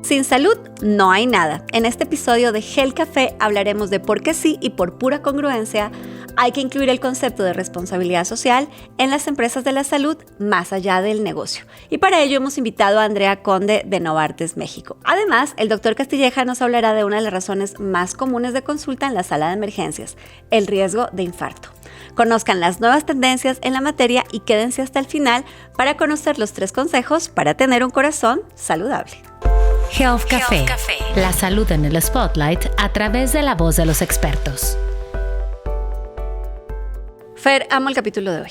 Sin salud no hay nada. En este episodio de Health Café hablaremos de por qué sí y por pura congruencia hay que incluir el concepto de responsabilidad social en las empresas de la salud más allá del negocio. Y para ello hemos invitado a Andrea Conde de Novartis México. Además, el doctor Castilleja nos hablará de una de las razones más comunes de consulta en la sala de emergencias, el riesgo de infarto. Conozcan las nuevas tendencias en la materia y quédense hasta el final para conocer los 3 consejos para tener un corazón saludable. Health Café, la salud en el spotlight a través de la voz de los expertos. Fer, amo el capítulo de hoy,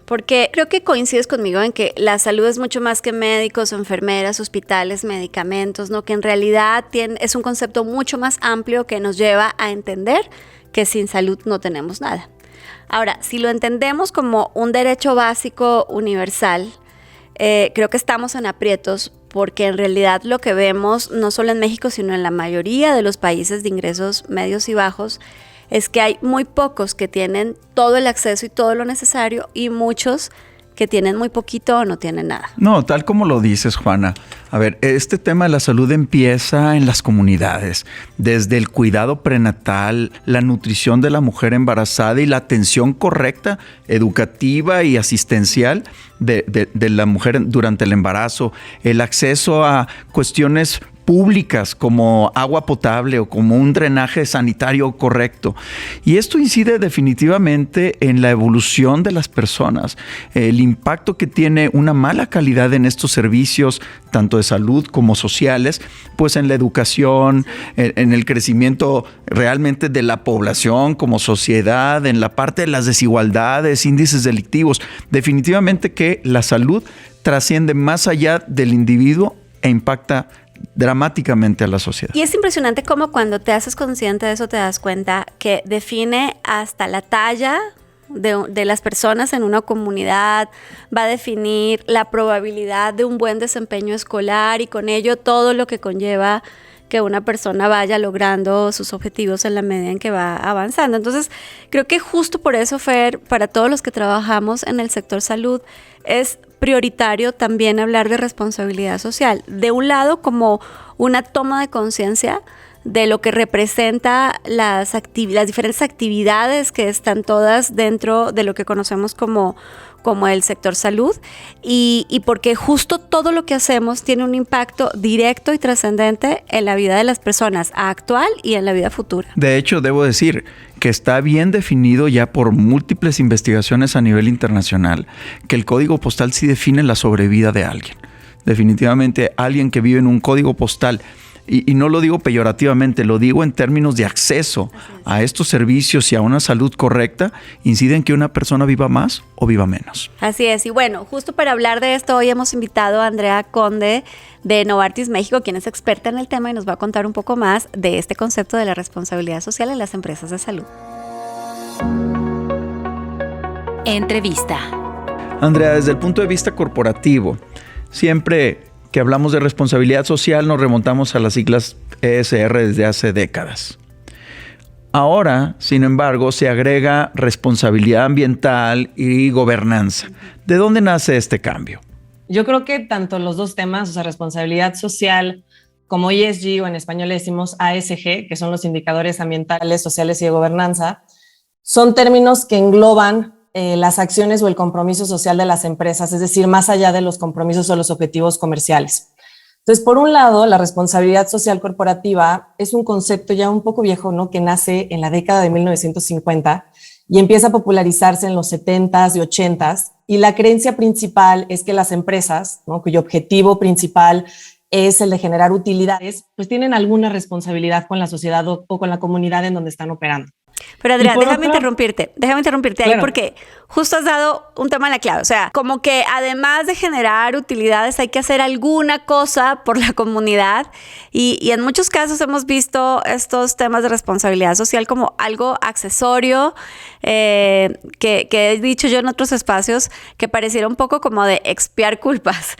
porque creo que coincides conmigo en que la salud es mucho más que médicos, enfermeras, hospitales, medicamentos, ¿no? Que en realidad es un concepto mucho más amplio que nos lleva a entender que sin salud no tenemos nada. Ahora, si lo entendemos como un derecho básico universal, creo que estamos en aprietos porque en realidad lo que vemos, no solo en México, sino en la mayoría de los países de ingresos medios y bajos, es que hay muy pocos que tienen todo el acceso y todo lo necesario y muchos que tienen muy poquito o no tienen nada. No, tal como lo dices, Juana. A ver, este tema de la salud empieza en las comunidades, desde el cuidado prenatal, la nutrición de la mujer embarazada y la atención correcta, educativa y asistencial de la mujer durante el embarazo, el acceso a cuestiones públicas como agua potable o como un drenaje sanitario correcto. Y esto incide definitivamente en la evolución de las personas. El impacto que tiene una mala calidad en estos servicios, tanto de salud como sociales, pues en la educación, en el crecimiento realmente de la población como sociedad, en la parte de las desigualdades, índices delictivos. Definitivamente que la salud trasciende más allá del individuo e impacta dramáticamente a la sociedad. Y es impresionante cómo cuando te haces consciente de eso te das cuenta que define hasta la talla de las personas en una comunidad, va a definir la probabilidad de un buen desempeño escolar y con ello todo lo que conlleva que una persona vaya logrando sus objetivos en la medida en que va avanzando. Entonces, creo que justo por eso, Fer, para todos los que trabajamos en el sector salud, es prioritario también hablar de responsabilidad social. De un lado, como una toma de conciencia de lo que representa las diferentes actividades que están todas dentro de lo que conocemos como el sector salud y porque justo todo lo que hacemos tiene un impacto directo y trascendente en la vida de las personas actual y en la vida futura. De hecho, debo decir que está bien definido ya por múltiples investigaciones a nivel internacional que el código postal sí define la sobrevida de alguien. Definitivamente alguien que vive en un código postal, y no lo digo peyorativamente, lo digo en términos de acceso a estos servicios y a una salud correcta, incide en que una persona viva más o viva menos. Así es, y bueno, justo para hablar de esto, hoy hemos invitado a Andrea Conde de Novartis México, quien es experta en el tema y nos va a contar un poco más de este concepto de la responsabilidad social en las empresas de salud. Entrevista. Andrea, desde el punto de vista corporativo, siempre que hablamos de responsabilidad social nos remontamos a las siglas ESR desde hace décadas. Ahora, sin embargo, se agrega responsabilidad ambiental y gobernanza. ¿De dónde nace este cambio? Yo creo que tanto los dos temas, o sea, responsabilidad social como ESG, o en español le decimos ASG, que son los indicadores ambientales, sociales y de gobernanza, son términos que engloban las acciones o el compromiso social de las empresas, es decir, más allá de los compromisos o los objetivos comerciales. Entonces, por un lado, la responsabilidad social corporativa es un concepto ya un poco viejo, ¿no? Que nace en la década de 1950 y empieza a popularizarse en los 70s y 80s. Y la creencia principal es que las empresas, ¿no? Cuyo objetivo principal es el de generar utilidades, pues tienen alguna responsabilidad con la sociedad o con la comunidad en donde están operando. Pero Adrián, déjame interrumpirte ahí, claro, porque justo has dado un tema en la clave. O sea, como que además de generar utilidades hay que hacer alguna cosa por la comunidad y en muchos casos hemos visto estos temas de responsabilidad social como algo accesorio que he dicho yo en otros espacios que pareciera un poco como de expiar culpas.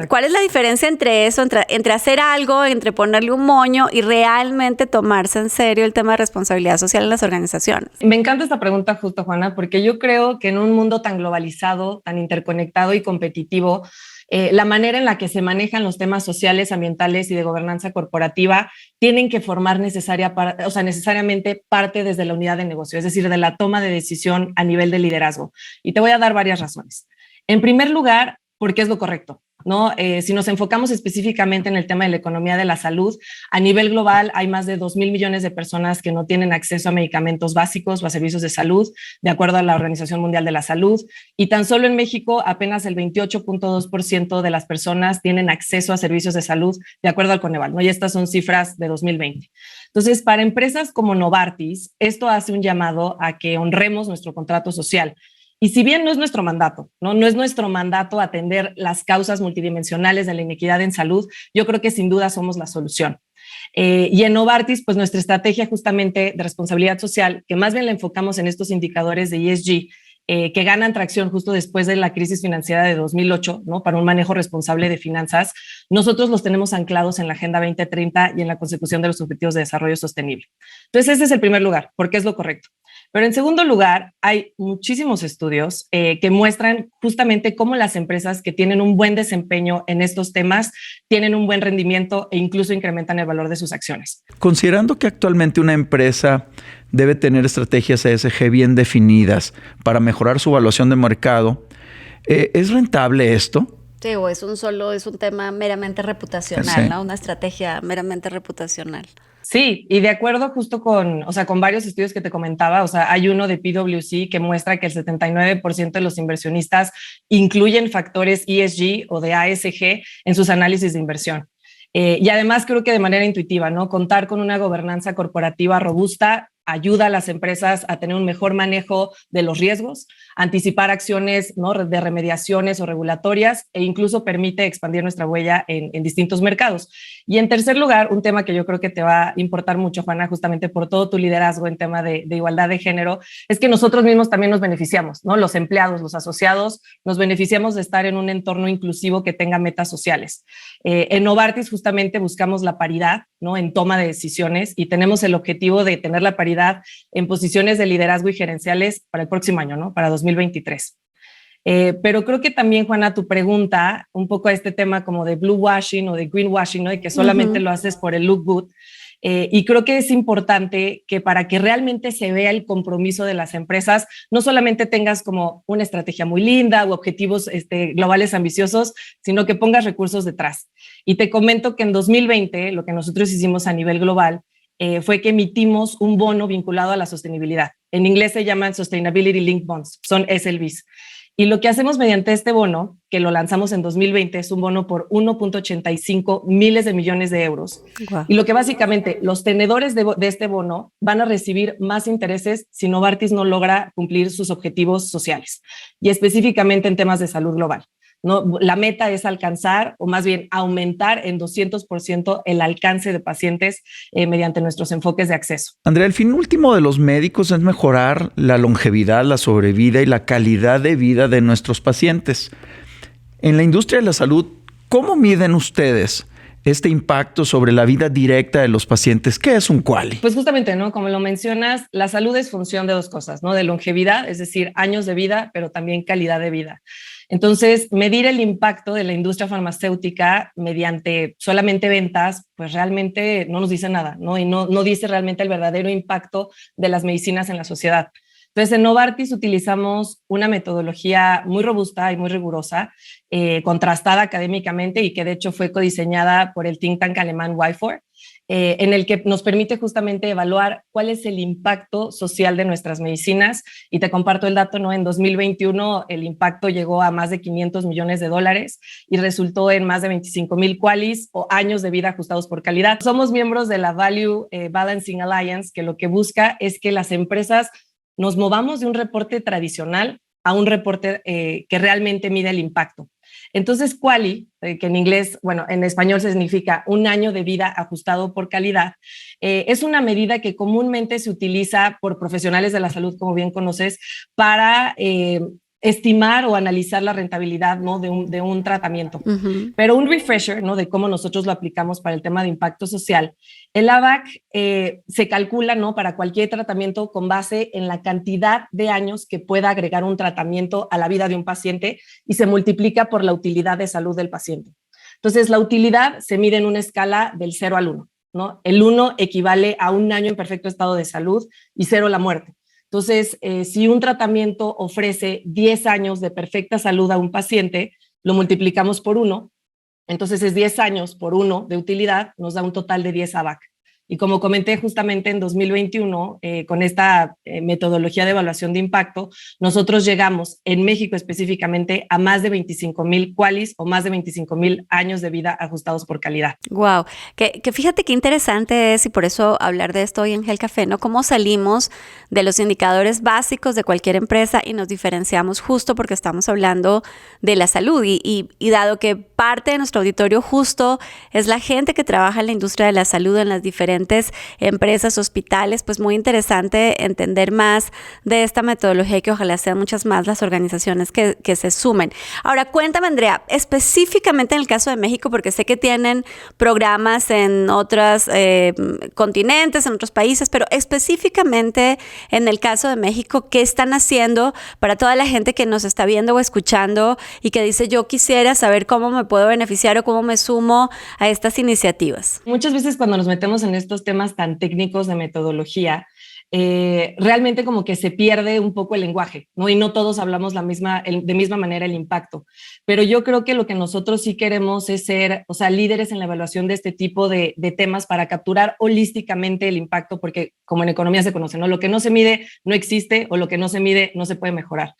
¿Cuál es la diferencia entre eso, entre hacer algo, entre ponerle un moño y realmente tomarse en serio el tema de responsabilidad social en las organizaciones? Me encanta esta pregunta justo, Juana, porque yo creo que en un mundo tan globalizado, tan interconectado y competitivo, La manera en la que se manejan los temas sociales, ambientales y de gobernanza corporativa tienen que formar necesariamente parte desde la unidad de negocio, es decir, de la toma de decisión a nivel de liderazgo. Y te voy a dar varias razones. En primer lugar, porque es lo correcto, ¿no? Si nos enfocamos específicamente en el tema de la economía de la salud, a nivel global hay más de 2,000 millones de personas que no tienen acceso a medicamentos básicos o a servicios de salud, de acuerdo a la Organización Mundial de la Salud, y tan solo en México apenas el 28.2% de las personas tienen acceso a servicios de salud, de acuerdo al Coneval, ¿no? Y estas son cifras de 2020. Entonces, para empresas como Novartis, esto hace un llamado a que honremos nuestro contrato social. Y si bien no es nuestro mandato, no es nuestro mandato atender las causas multidimensionales de la inequidad en salud, yo creo que sin duda somos la solución. Y en Novartis, pues nuestra estrategia justamente de responsabilidad social, que más bien la enfocamos en estos indicadores de ESG, que ganan tracción justo después de la crisis financiera de 2008, ¿no? Para un manejo responsable de finanzas, nosotros los tenemos anclados en la Agenda 2030 y en la consecución de los Objetivos de Desarrollo Sostenible. Entonces, ese es el primer lugar, porque es lo correcto. Pero en segundo lugar, hay muchísimos estudios que muestran justamente cómo las empresas que tienen un buen desempeño en estos temas tienen un buen rendimiento e incluso incrementan el valor de sus acciones. Considerando que actualmente una empresa debe tener estrategias ESG bien definidas para mejorar su evaluación de mercado, ¿es rentable esto? Sí, o es un tema meramente reputacional, sí, ¿no? Una estrategia meramente reputacional. Sí, y de acuerdo justo con varios estudios que te comentaba, hay uno de PwC que muestra que el 79% de los inversionistas incluyen factores ESG o de ASG en sus análisis de inversión. Y además creo que de manera intuitiva, ¿no? Contar con una gobernanza corporativa robusta ayuda a las empresas a tener un mejor manejo de los riesgos, anticipar acciones, ¿no? de remediaciones o regulatorias e incluso permite expandir nuestra huella en distintos mercados. Y en tercer lugar, un tema que yo creo que te va a importar mucho, Juana, justamente por todo tu liderazgo en tema de igualdad de género, es que nosotros mismos también nos beneficiamos, ¿no? Los empleados, los asociados, nos beneficiamos de estar en un entorno inclusivo que tenga metas sociales. En Novartis justamente buscamos la paridad, ¿no? En toma de decisiones y tenemos el objetivo de tener la paridad en posiciones de liderazgo y gerenciales para el próximo año, ¿no? Para 2023. Pero creo que también, Juana, tu pregunta, un poco a este tema como de blue washing o de green washing, ¿no? De que solamente lo haces por el look good. Y creo que es importante que para que realmente se vea el compromiso de las empresas, no solamente tengas como una estrategia muy linda o objetivos globales ambiciosos, sino que pongas recursos detrás. Y te comento que en 2020, lo que nosotros hicimos a nivel global, fue que emitimos un bono vinculado a la sostenibilidad. En inglés se llaman Sustainability Linked Bonds, son SLBs. Y lo que hacemos mediante este bono, que lo lanzamos en 2020, es un bono por 1.85 miles de millones de euros. Wow. Y lo que básicamente los tenedores de este bono van a recibir más intereses si Novartis no logra cumplir sus objetivos sociales, y específicamente en temas de salud global. ¿No? La meta es alcanzar, o más bien aumentar en 200% el alcance de pacientes mediante nuestros enfoques de acceso. Andrea, el fin último de los médicos es mejorar la longevidad, la sobrevida y la calidad de vida de nuestros pacientes. En la industria de la salud, ¿cómo miden ustedes este impacto sobre la vida directa de los pacientes? ¿Qué es un QALY? Pues justamente, ¿no? Como lo mencionas, la salud es función de dos cosas, ¿no? De longevidad, es decir, años de vida, pero también calidad de vida. Entonces, medir el impacto de la industria farmacéutica mediante solamente ventas, pues realmente no nos dice nada, ¿no? Y no dice realmente el verdadero impacto de las medicinas en la sociedad. Entonces, en Novartis utilizamos una metodología muy robusta y muy rigurosa, contrastada académicamente y que de hecho fue codiseñada por el think tank alemán WIFOR, en el que nos permite justamente evaluar cuál es el impacto social de nuestras medicinas. Y te comparto el dato, ¿no? En 2021 el impacto llegó a más de $500 millones y resultó en más de 25,000 QALYs o años de vida ajustados por calidad. Somos miembros de la Value Balancing Alliance, que lo que busca es que las empresas nos movamos de un reporte tradicional a un reporte que realmente mide el impacto. Entonces, QALY, que en inglés, bueno, en español significa un año de vida ajustado por calidad, es una medida que comúnmente se utiliza por profesionales de la salud, como bien conoces, para estimar o analizar la rentabilidad, ¿no? de un tratamiento. Pero un refresher, ¿no? de cómo nosotros lo aplicamos para el tema de impacto social. El AVAC se calcula, ¿no? para cualquier tratamiento con base en la cantidad de años que pueda agregar un tratamiento a la vida de un paciente y se multiplica por la utilidad de salud del paciente. Entonces, la utilidad se mide en una escala del 0 al 1, ¿no? El 1 equivale a 1 año en perfecto estado de salud y 0 la muerte. Entonces, si un tratamiento ofrece 10 años de perfecta salud a un paciente, lo multiplicamos por 1, entonces es 10 años por 1 de utilidad, nos da un total de 10 AVAC. Y como comenté justamente en 2021, con esta metodología de evaluación de impacto, nosotros llegamos en México específicamente a más de 25,000 QALYs o más de 25,000 años de vida ajustados por calidad. Wow, que fíjate qué interesante es, y por eso hablar de esto hoy en Health Café, ¿no? Cómo salimos de los indicadores básicos de cualquier empresa y nos diferenciamos justo porque estamos hablando de la salud y dado que parte de nuestro auditorio justo es la gente que trabaja en la industria de la salud en las diferentes empresas, hospitales, pues muy interesante entender más de esta metodología y que ojalá sean muchas más las organizaciones que se sumen. Ahora, cuéntame, Andrea, específicamente en el caso de México, porque sé que tienen programas en otros continentes, en otros países, pero específicamente en el caso de México, ¿qué están haciendo para toda la gente que nos está viendo o escuchando y que dice yo quisiera saber cómo me puedo beneficiar o cómo me sumo a estas iniciativas? Muchas veces cuando nos metemos en estos temas tan técnicos de metodología, realmente como que se pierde un poco el lenguaje, ¿no? Y no todos hablamos de misma manera el impacto. Pero yo creo que lo que nosotros sí queremos es ser, o sea, líderes en la evaluación de este tipo de temas para capturar holísticamente el impacto, porque como en economía se conoce, ¿no? Lo que no se mide no existe o lo que no se mide no se puede mejorar.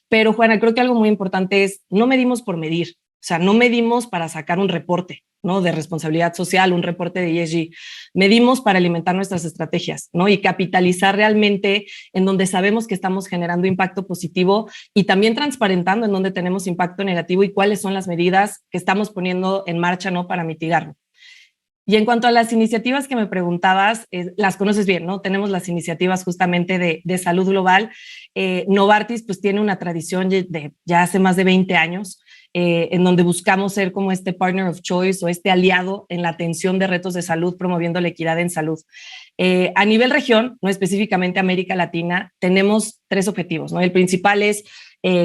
Pero, Juana, creo que algo muy importante es no medimos por medir. O sea, no medimos para sacar un reporte, ¿no? de responsabilidad social, un reporte de ESG. Medimos para alimentar nuestras estrategias, ¿no? y capitalizar realmente en donde sabemos que estamos generando impacto positivo y también transparentando en donde tenemos impacto negativo y cuáles son las medidas que estamos poniendo en marcha, ¿no? para mitigarlo. Y en cuanto a las iniciativas que me preguntabas, las conoces bien, ¿no? Tenemos las iniciativas justamente de salud global. Novartis pues tiene una tradición de ya hace más de 20 años en donde buscamos ser como este partner of choice o este aliado en la atención de retos de salud, promoviendo la equidad en salud. A nivel región, no específicamente América Latina, tenemos 3 objetivos, ¿no? El principal es,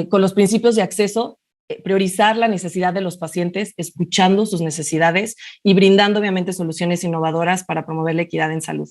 con los principios de acceso, priorizar la necesidad de los pacientes, escuchando sus necesidades y brindando obviamente soluciones innovadoras para promover la equidad en salud.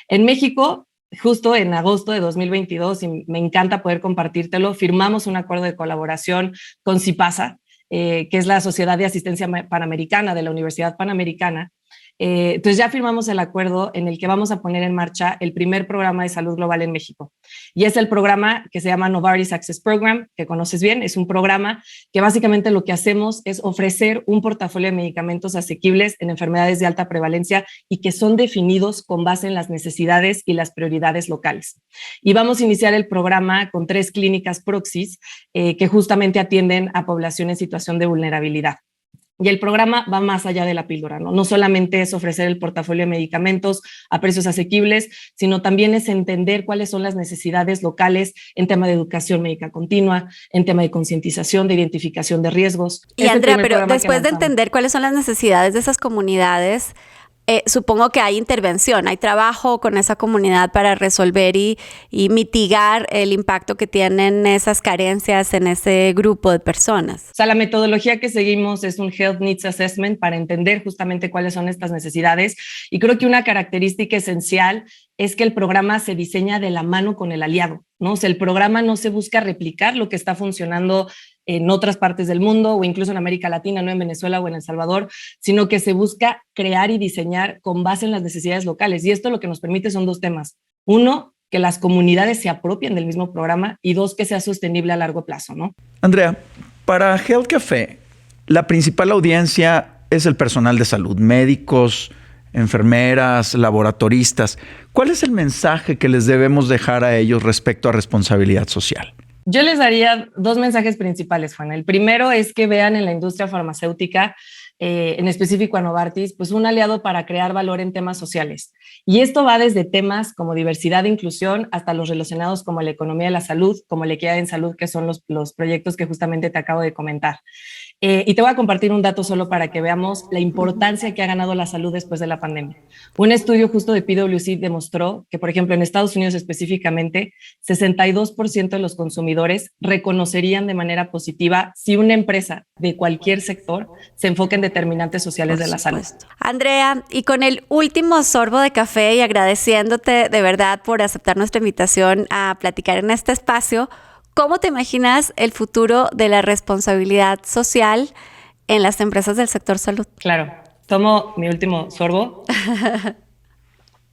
En México, justo en agosto de 2022, y me encanta poder compartírtelo, firmamos un acuerdo de colaboración con CIPASA, que es la Sociedad de Asistencia Panamericana de la Universidad Panamericana. Entonces ya firmamos el acuerdo en el que vamos a poner en marcha el primer programa de salud global en México. Y es el programa que se llama Novartis Access Program, que conoces bien. Es un programa que básicamente lo que hacemos es ofrecer un portafolio de medicamentos asequibles en enfermedades de alta prevalencia y que son definidos con base en las necesidades y las prioridades locales. Y vamos a iniciar el programa con 3 clínicas Proxis que justamente atienden a población en situación de vulnerabilidad. Y el programa va más allá de la píldora, ¿no? No solamente es ofrecer el portafolio de medicamentos a precios asequibles, sino también es entender cuáles son las necesidades locales en tema de educación médica continua, en tema de concientización, de identificación de riesgos. Y Andrea, pero después de entender cuáles son las necesidades de esas comunidades, supongo que hay intervención, hay trabajo con esa comunidad para resolver y mitigar el impacto que tienen esas carencias en ese grupo de personas. O sea, la metodología que seguimos es un Health Needs Assessment para entender justamente cuáles son estas necesidades. Y creo que una característica esencial es que el programa se diseña de la mano con el aliado, ¿no? O sea, el programa no se busca replicar lo que está funcionando en otras partes del mundo o incluso en América Latina, no en Venezuela o en El Salvador, sino que se busca crear y diseñar con base en las necesidades locales. Y esto lo que nos permite son 2 temas. 1, que las comunidades se apropien del mismo programa y 2, que sea sostenible a largo plazo, ¿no? Andrea, para Health Café, la principal audiencia es el personal de salud, médicos, enfermeras, laboratoristas. ¿Cuál es el mensaje que les debemos dejar a ellos respecto a responsabilidad social? Yo les daría 2 mensajes principales, Juana. El primero es que vean en la industria farmacéutica en específico a Novartis, pues un aliado para crear valor en temas sociales. Y esto va desde temas como diversidad e inclusión hasta los relacionados como la economía de la salud, como la equidad en salud, que son los proyectos que justamente te acabo de comentar. Y te voy a compartir un dato solo para que veamos la importancia que ha ganado la salud después de la pandemia. Un estudio justo de PwC demostró que, por ejemplo, en Estados Unidos específicamente, 62% de los consumidores reconocerían de manera positiva si una empresa de cualquier sector se enfoca en determinantes sociales de la salud. Andrea, y con el último sorbo de café y agradeciéndote de verdad por aceptar nuestra invitación a platicar en este espacio, ¿cómo te imaginas el futuro de la responsabilidad social en las empresas del sector salud? Claro, tomo mi último sorbo.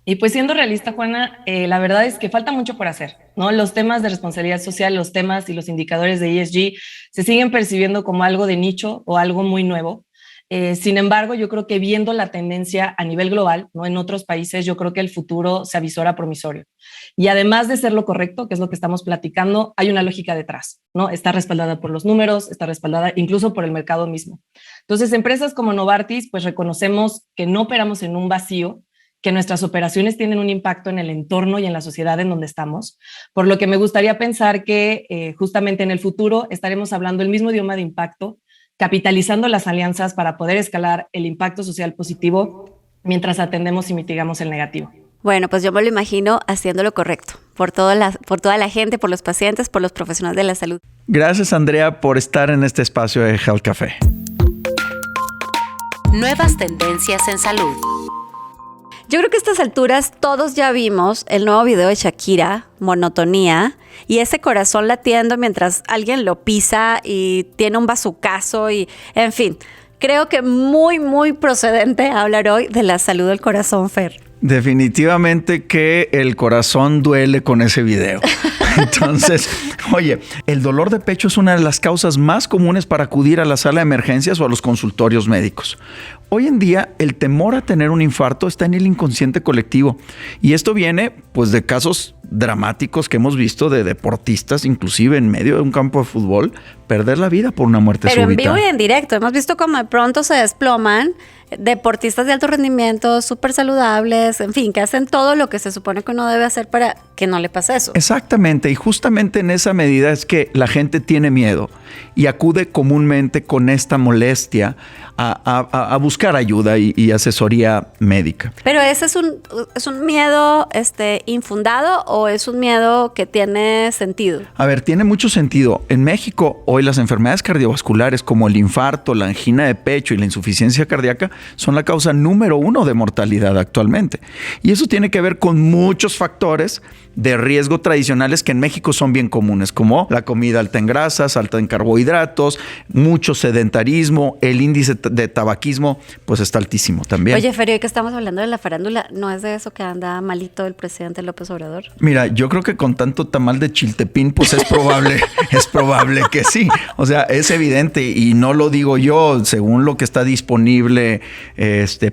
Y pues siendo realista, Juana, la verdad es que falta mucho por hacer, ¿no? Los temas de responsabilidad social, los temas y los indicadores de ESG se siguen percibiendo como algo de nicho o algo muy nuevo. Sin embargo, yo creo que viendo la tendencia a nivel global, ¿no? En otros países, yo creo que el futuro se avisora promisorio. Y además de ser lo correcto, que es lo que estamos platicando, hay una lógica detrás, ¿no? Está respaldada por los números, está respaldada incluso por el mercado mismo. Entonces, empresas como Novartis, pues reconocemos que no operamos en un vacío, que nuestras operaciones tienen un impacto en el entorno y en la sociedad en donde estamos, por lo que me gustaría pensar que justamente en el futuro estaremos hablando el mismo idioma de impacto, capitalizando las alianzas para poder escalar el impacto social positivo mientras atendemos y mitigamos el negativo. Bueno, pues yo me lo imagino haciendo lo correcto, por toda la gente, por los pacientes, por los profesionales de la salud. Gracias, Andrea, por estar en este espacio de Health Café. Nuevas tendencias en salud. Yo creo que a estas alturas todos ya vimos el nuevo video de Shakira, Monotonía, y ese corazón latiendo mientras alguien lo pisa y tiene un bazucazo y, en fin, creo que muy procedente hablar hoy de la salud del corazón, Fer. Definitivamente que el corazón duele con ese video. Entonces, oye, el dolor de pecho es una de las causas más comunes para acudir a la sala de emergencias o a los consultorios médicos. Hoy en día, el temor a tener un infarto está en el inconsciente colectivo. Y esto viene, pues, de casos dramáticos que hemos visto de deportistas, inclusive en medio de un campo de fútbol, perder la vida por una muerte súbita. Pero en vivo y en directo. Hemos visto cómo de pronto se desploman deportistas de alto rendimiento, súper saludables, en fin, que hacen todo lo que se supone que uno debe hacer para que no le pase eso. Exactamente, y justamente en esa medida es que la gente tiene miedo y acude comúnmente con esta molestia a buscar ayuda y asesoría médica. Pero ese es un miedo infundado o es un miedo que tiene sentido. A ver, tiene mucho sentido. En México, hoy las enfermedades cardiovasculares como el infarto, la angina de pecho y la insuficiencia cardíaca son la causa número 1 de mortalidad actualmente. Y eso tiene que ver con muchos factores de riesgo tradicionales que en México son bien comunes, como la comida alta en grasas, alta en carbohidratos, mucho sedentarismo, el índice de tabaquismo pues está altísimo también. Oye, Fer, hoy que estamos hablando de la farándula, ¿no es de eso que anda malito el presidente López Obrador? Mira, yo creo que con tanto tamal de chiltepín pues es probable que sí. O sea, es evidente y no lo digo yo, según lo que está disponible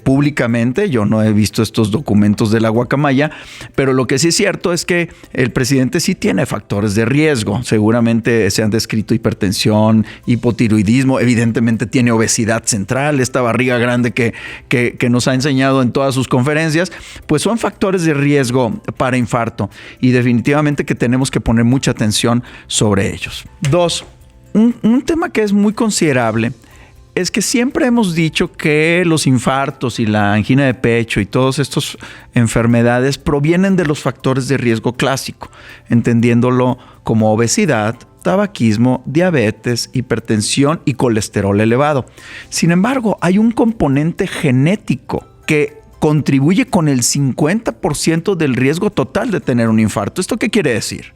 públicamente. Yo no he visto estos documentos de la guacamaya, pero lo que sí es cierto es que el presidente sí tiene factores de riesgo. Seguramente se han descrito hipertensión, hipotiroidismo, evidentemente tiene obesidad central, esta barriga grande que nos ha enseñado en todas sus conferencias, pues son factores de riesgo para infarto y definitivamente que tenemos que poner mucha atención sobre ellos. 2, un tema que es muy considerable es que siempre hemos dicho que los infartos y la angina de pecho y todas estas enfermedades provienen de los factores de riesgo clásico, entendiéndolo como obesidad, tabaquismo, diabetes, hipertensión y colesterol elevado. Sin embargo, hay un componente genético que contribuye con el 50% del riesgo total de tener un infarto. ¿Esto qué quiere decir?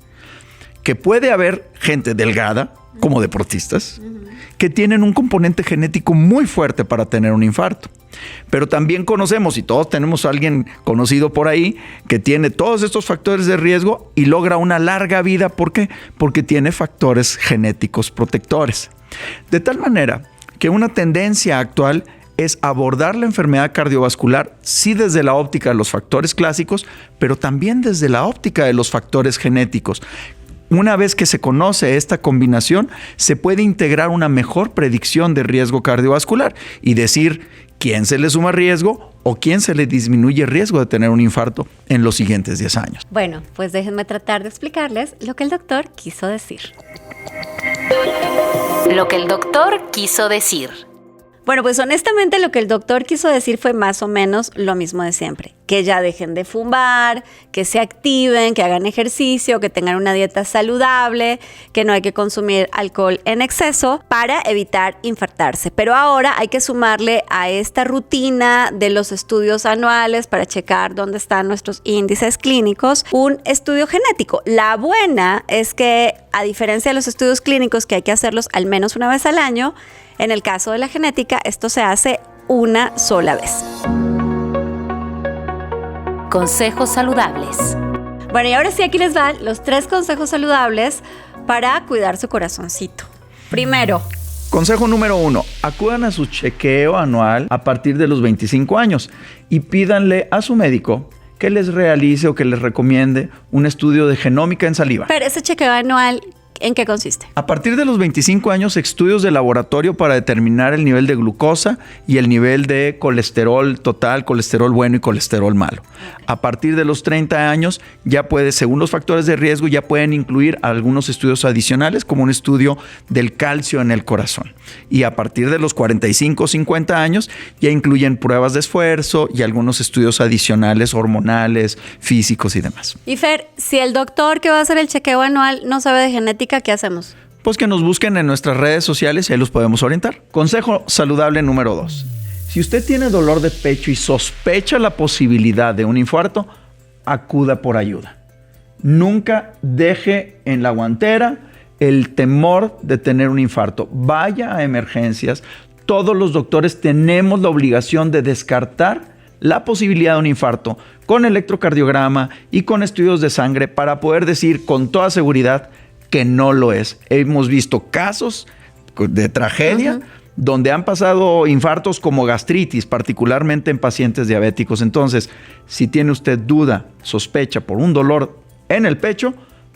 Que puede haber gente delgada, como deportistas, que tienen un componente genético muy fuerte para tener un infarto. Pero también conocemos, y todos tenemos a alguien conocido por ahí, que tiene todos estos factores de riesgo y logra una larga vida. ¿Por qué? Porque tiene factores genéticos protectores. De tal manera que una tendencia actual es abordar la enfermedad cardiovascular, sí desde la óptica de los factores clásicos, pero también desde la óptica de los factores genéticos. Una vez que se conoce esta combinación, se puede integrar una mejor predicción de riesgo cardiovascular y decir quién se le suma riesgo o quién se le disminuye riesgo de tener un infarto en los siguientes 10 años. Bueno, pues déjenme tratar de explicarles lo que el doctor quiso decir. Lo que el doctor quiso decir. Bueno, pues honestamente lo que el doctor quiso decir fue más o menos lo mismo de siempre. Que ya dejen de fumar, que se activen, que hagan ejercicio, que tengan una dieta saludable, que no hay que consumir alcohol en exceso para evitar infartarse. Pero ahora hay que sumarle a esta rutina de los estudios anuales para checar dónde están nuestros índices clínicos, un estudio genético. La buena es que, a diferencia de los estudios clínicos que hay que hacerlos al menos una vez al año, en el caso de la genética, esto se hace una sola vez. Consejos saludables. Bueno, y ahora sí, aquí les van los 3 consejos saludables para cuidar su corazoncito. Primero, consejo número 1, acudan a su chequeo anual a partir de los 25 años y pídanle a su médico que les realice o que les recomiende un estudio de genómica en saliva. Pero ese chequeo anual, ¿en qué consiste? A partir de los 25 años, estudios de laboratorio para determinar el nivel de glucosa y el nivel de colesterol total, colesterol bueno y colesterol malo. A partir de los 30 años, ya puede, según los factores de riesgo, ya pueden incluir algunos estudios adicionales, como un estudio del calcio en el corazón. Y a partir de los 45 o 50 años, ya incluyen pruebas de esfuerzo y algunos estudios adicionales, hormonales, físicos y demás. Y Fer, si el doctor que va a hacer el chequeo anual no sabe de genética, ¿qué hacemos? Pues que nos busquen en nuestras redes sociales y ahí los podemos orientar. Consejo saludable número 2. Si usted tiene dolor de pecho y sospecha la posibilidad de un infarto, acuda por ayuda. Nunca deje en la guantera el temor de tener un infarto. Vaya a emergencias. Todos los doctores tenemos la obligación de descartar la posibilidad de un infarto con electrocardiograma y con estudios de sangre para poder decir con toda seguridad que no lo es. Hemos visto casos de tragedia donde han pasado infartos como gastritis, particularmente en pacientes diabéticos. Entonces, si tiene usted duda, sospecha por un dolor en el pecho,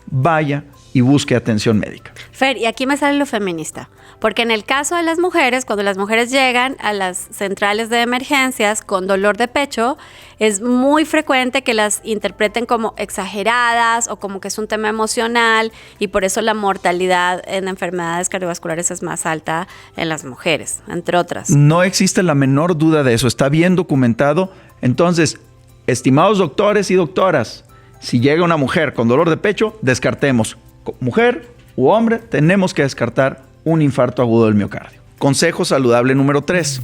vaya y busque atención médica. Fer, y aquí me sale lo feminista, porque en el caso de las mujeres, cuando las mujeres llegan a las centrales de emergencias con dolor de pecho, es muy frecuente que las interpreten como exageradas o como que es un tema emocional y por eso la mortalidad en enfermedades cardiovasculares es más alta en las mujeres, entre otras. No existe la menor duda de eso, está bien documentado. Entonces, estimados doctores y doctoras, si llega una mujer con dolor de pecho, descartemos. Mujer u hombre, tenemos que descartar un infarto agudo del miocardio. Consejo saludable número 3.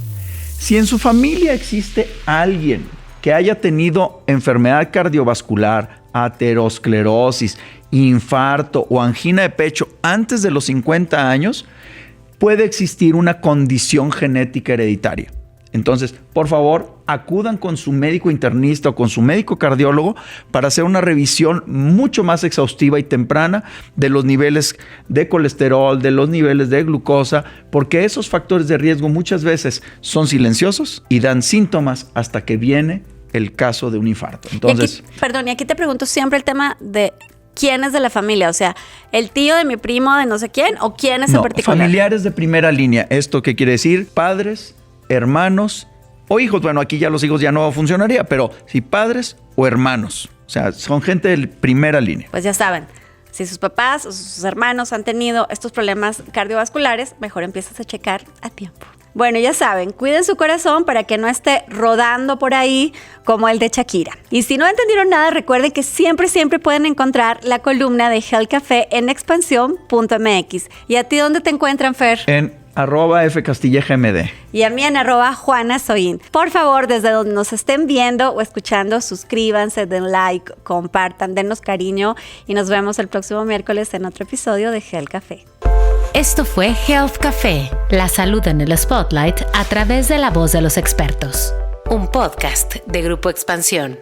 Si en su familia existe alguien que haya tenido enfermedad cardiovascular, aterosclerosis, infarto o angina de pecho antes de los 50 años, puede existir una condición genética hereditaria. Entonces, por favor, acudan con su médico internista o con su médico cardiólogo para hacer una revisión mucho más exhaustiva y temprana de los niveles de colesterol, de los niveles de glucosa, porque esos factores de riesgo muchas veces son silenciosos y dan síntomas hasta que viene el caso de un infarto. Entonces, y aquí te pregunto siempre el tema de quién es de la familia, o sea, el tío de mi primo de no sé quién o quién es en particular. Familiares de primera línea. ¿Esto qué quiere decir? Padres, hermanos o hijos. Bueno, aquí ya los hijos ya no funcionaría, pero sí padres o hermanos. O sea, son gente de primera línea. Pues ya saben, si sus papás o sus hermanos han tenido estos problemas cardiovasculares, mejor empiezas a checar a tiempo. Bueno, ya saben, cuiden su corazón para que no esté rodando por ahí como el de Shakira. Y si no entendieron nada, recuerden que siempre pueden encontrar la columna de Health Café en expansión.mx. ¿Y a ti dónde te encuentran, Fer? En @FCastillagMD. Y a mí en @JuanaSoin. Por favor, desde donde nos estén viendo o escuchando, suscríbanse, den like, compartan, denos cariño y nos vemos el próximo miércoles en otro episodio de Health Café. Esto fue Health Café, la salud en el spotlight a través de la voz de los expertos. Un podcast de Grupo Expansión.